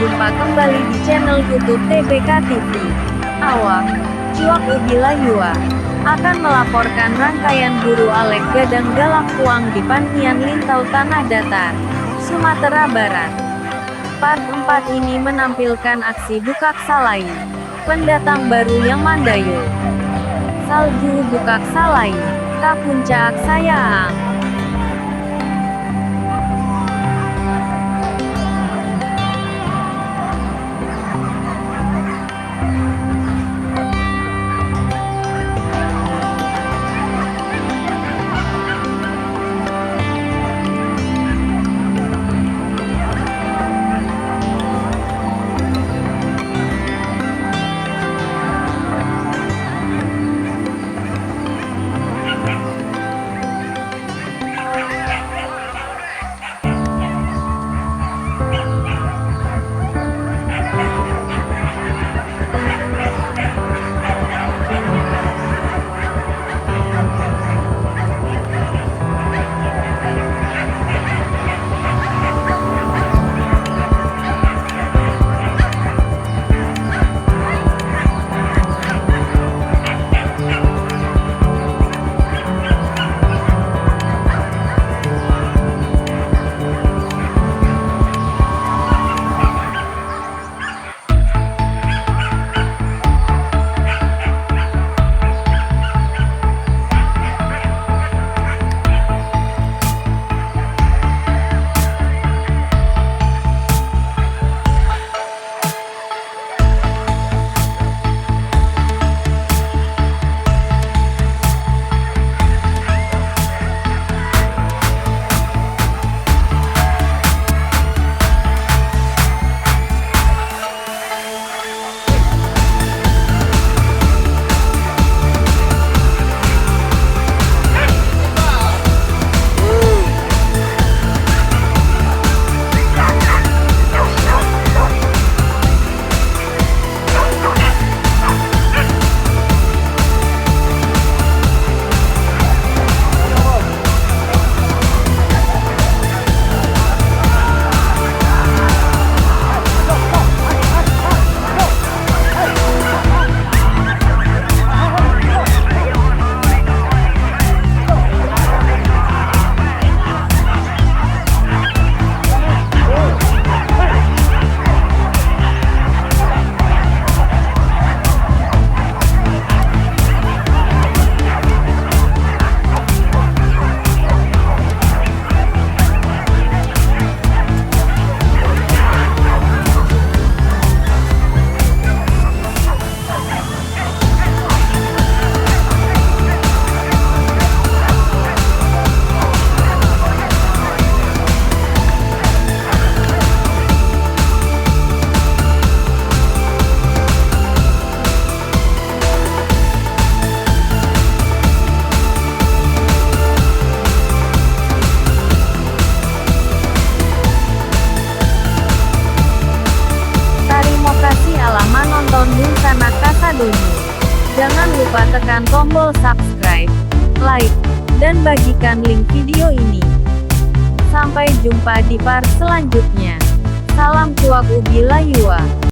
Jumpa kembali di channel YouTube TBK TV. Awak, Cuak Ubi Layua, akan melaporkan rangkaian guru Alek Gadang Galak Puang di Pantian Lintau Tanah Datar, Sumatera Barat. Part 4 ini menampilkan aksi Bukak Salai, pendatang baru yang Mandayo. Salju Bukak Salai, ka puncak sayang. Jangan lupa tekan tombol subscribe, like, dan bagikan link video ini. Sampai jumpa di part selanjutnya. Salam Cuak Ubi Layua.